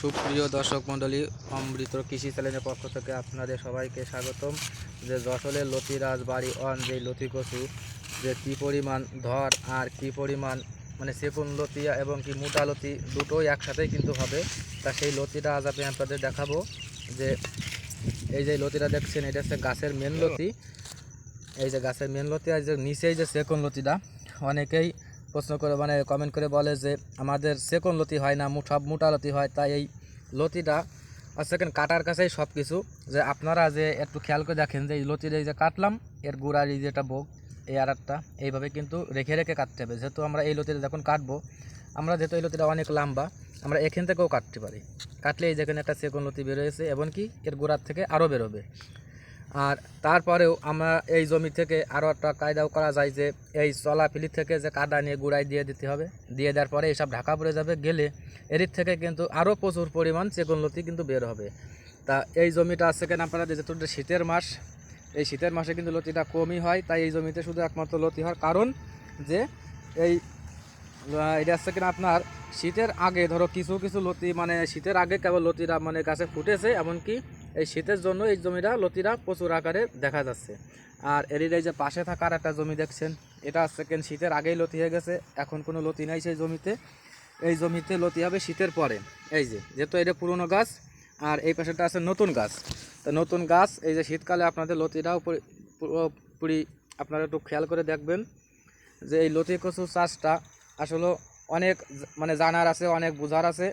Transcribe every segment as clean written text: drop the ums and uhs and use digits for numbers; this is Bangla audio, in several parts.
সুপ্রিয় দর্শক মণ্ডলী, অমৃত কৃষি চ্যানেলের পক্ষ থেকে আপনাদের সবাইকে স্বাগতম। যে যশোরের লতিরাজ বাড়ি অন যে লতি কচু যে কী পরিমাণ ধর আর কী পরিমাণ মানে সেকুন লতি এবং কি মোটা লতি দুটোই একসাথেই কিন্তু হবে। তা সেই লতিটা আজ আমি আপনাদের দেখাবো। যে এই যে লতিটা দেখছেন, এটা হচ্ছে গাছের মেন লতি। এই যে গাছের মেন লতি আর যে নিচেই যে সেকুন লতিটা, অনেকেই প্রশ্ন করে মানে কমেন্ট করে বলে যে আমাদের সেকুন লতি হয় না, সব মোটা লতি হয়। তাই এই লতিটা সেকেন্ড কাটার কাছেই সব কিছু। যে আপনারা যে একটু খেয়াল করে দেখেন যে এই লতির এই যে কাটলাম, এর গোড়ার এই যেটা বোক, এই আরেকটা এইভাবে কিন্তু রেখে রেখে কাটতে হবে। যেহেতু আমরা এই লতিটা যখন কাটবো, আমরা যেহেতু এই লতিটা অনেক লম্বা, আমরা এখান থেকেও কাটতে পারি। কাটলে এই যেখানে একটা সেকুন লতি বেরোয়েছে এবং কি এর গোড়ার থেকে আরও বেরোবে। আর তারপরেও আমরা এই জমি থেকে আরও একটা কায়দাও করা যায় যে এই চলাফিলি থেকে যে কাদা নিয়ে গুঁড়াই দিয়ে দিতে হবে। দিয়ে দেওয়ার পরে এইসব ঢাকা পড়ে যাবে, গেলে এর থেকে কিন্তু আরও প্রচুর পরিমাণ সেগুন লতি কিন্তু বের হবে। তা এই জমিটা আছে কেন আপনারা, যেহেতু শীতের মাস, এই শীতের মাসে কিন্তু লতিটা কমই হয়। তাই এই জমিতে শুধু একমাত্র লতি হওয়ার কারণ যে এই এটা হচ্ছে কিনা আপনার শীতের আগে ধরো কিছু কিছু লতি মানে শীতের আগে কেবল লতিরা মানে গাছে ফুটেছে, এমনকি এই শীতের জন্য এই জমিটা লতিরা প্রচুর আকারে দেখা যাচ্ছে। আর এর এই যে পাশে থাকার একটা জমি দেখছেন, এটা হচ্ছে কেন শীতের আগেই লতি হয়ে গেছে, এখন কোনো লতি নাই সেই জমিতে। এই জমিতে লতি হবে শীতের পরে। এই যে যেহেতু এটা পুরনো গাছ আর এই পাশেটা আছে নতুন গাছ, তো নতুন গাছ এই যে শীতকালে আপনাদের লতিটাও পুরোপুরি আপনারা একটু খেয়াল করে দেখবেন যে এই লতি কচু চাষটা আসলে অনেক মানে জানার আছে, অনেক বোঝার আছে।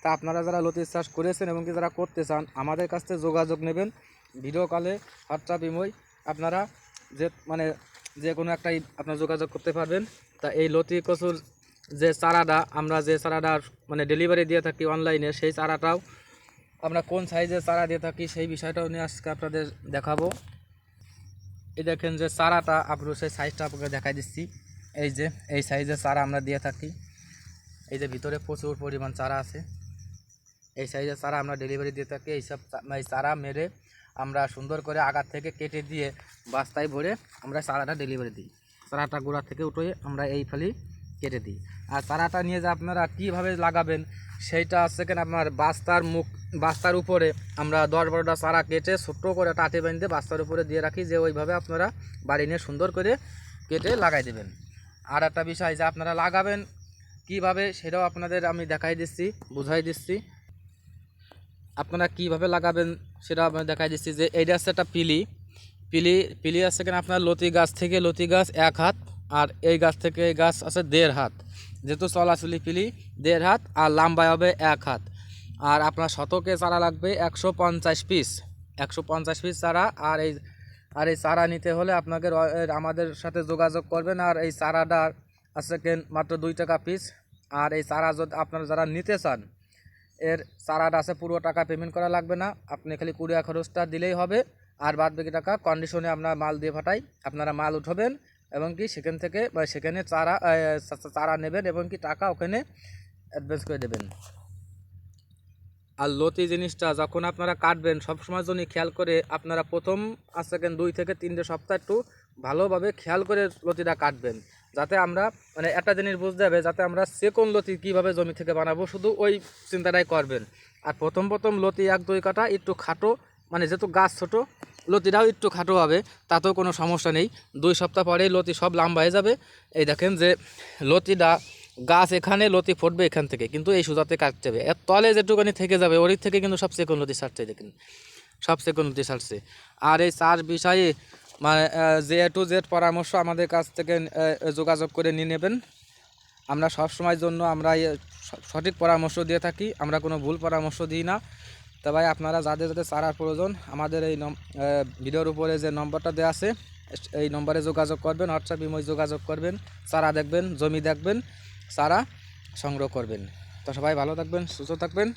তা আপনারা যারা লতির চাষ করেছেন এবং কি যারা করতে চান, আমাদের কাছ থেকে যোগাযোগ নেবেন। ভিডিও কলে হোয়াটসঅ্যাপ ইমোয় আপনারা যে মানে যে কোনো একটাই আপনারা যোগাযোগ করতে পারবেন। তা এই লতি কচুর যে চারাটা আমরা যে চারাটা মানে ডেলিভারি দিয়ে থাকি অনলাইনে, সেই চারাটাও আমরা কোন সাইজের চারা দিয়ে থাকি সেই বিষয়টাও নিয়ে আজকে আপনাদের দেখাবো। এই দেখেন যে চারাটা আপনার সেই সাইজটা আপনাকে দেখাই দিচ্ছি। এই যে এই সাইজের চারা আমরা দিয়ে থাকি। এই যে ভিতরে প্রচুর পরিমাণ চারা আছে, এই সাইজের চারা আমরা ডেলিভারি দিয়ে থাকি। এইসব এই চারা মেরে আমরা সুন্দর করে আগার থেকে কেটে দিয়ে বস্তায় ভরে আমরা চারাটা ডেলিভারি দিই। চারাটা গোড়া থেকে উঠে আমরা এই ফালি কেটে দিই। আর চারাটা নিয়ে যে আপনারা কীভাবে লাগাবেন সেইটা হচ্ছে কেন আপনার বাস্তার উপরে আমরা 10-12টা চারা কেটে ছোট্ট করে টাটে বেঁধে বাস্তার উপরে দিয়ে রাখি, যে ওইভাবে আপনারা বাড়ি নিয়ে সুন্দর করে কেটে লাগাই দেবেন। আর একটা বিষয় যে আপনারা লাগাবেন কিভাবে সেটাও আপনাদের আমি দেখাই দিচ্ছি, বুঝাই দিচ্ছি। আপনারা কিভাবে লাগাবেন সেটা আমি দেখাই দিচ্ছি। যে এইটা হচ্ছে একটা পিলি আছে কেন আপনার লতি গাছ থেকে লতি গাছ 1 হাত, আর এই গাছ থেকে এই গাছ আছে 1.5 হাত। যেহেতু চলাচলি পিলি 1.5 হাত আর লম্বায় হবে 1 হাত। আর আপনার শতকে চারা লাগবে 150 পিস, 150 পিস চারা। আর এই চারা নিতে হলে আপনাদের আমাদের সাথে যোগাযোগ করবেন। আর এই চারাটা আছে কেন মাত্র 2 টাকা পিস। আর এই চারা যদি আপনারা যারা নিতে চান, এর চারাটা আছে পুরো টাকা পেমেন্ট করা লাগবে না, আপনি খালি কুড়িয়া খরচটা দিলেই হবে। আর বাদ বাকি টাকা কন্ডিশনে আমরা মাল দিয়ে পাঠাই, আপনারা মাল উঠাবেন এবং কি সেখান থেকে সেখানে চারা নেবেন এবং কি টাকা ওখানে অ্যাডভান্স করে দেবেন। আর লতি জিনিসটা যখন আপনারা কাটবেন সবসময় জন্য খেয়াল করে আপনারা প্রথম সেকেন্ড 2 থেকে 3 সপ্তাহ একটু ভালোভাবে খেয়াল করে লতিটা কাটবেন, যাতে আমরা মানে একটা জিনিস বুঝতে হবে, যাতে আমরা সেকেন্ড লতি কীভাবে জমি থেকে বানাবো শুধু ওই চিন্তাটাই করবেন। আর প্রথম লতি 1-2 কাটা একটু খাটো, মানে যেহেতু গাছ ছোটো লতিটাও একটু খাটো হবে, তাতেও কোনো সমস্যা নেই। 2 সপ্তাহ পরেই লতি সব লম্বা হয়ে যাবে। এই দেখেন যে লতিটা গাছ এখানে লতি ফুটবে এখান থেকে, কিন্তু এই সুতাতে কাটতে হবে। এর তলে যেটুকুনি থেকে যাবে ওর থেকে কিন্তু সব সেকেন্ড লতি ছাড়ছে, দেখেন সব সেকেন্ড লতি ছাড়ছে। আর এই চাষ বিষয়ে মানে A to Z পরামর্শ আমাদের কাছ থেকে যোগাযোগ করে নিয়ে নেবেন। আমরা সব সময়ের জন্য আমরা সঠিক পরামর্শ দিয়ে থাকি, আমরা কোনো ভুল পরামর্শ দিই না। তা ভাই আপনারা যাদের যাদের চারার প্রয়োজন, আমাদের এই ভিডিওর উপরে যে নম্বরটা দেওয়া আছে এই নম্বরে যোগাযোগ করবেন, হোয়াটসঅ্যাপ ইমোয় যোগাযোগ করবেন, চারা দেখবেন, জমি দেখবেন, চারা সংগ্রহ করবেন। তো সবাই ভালো থাকবেন, সুস্থ থাকবেন।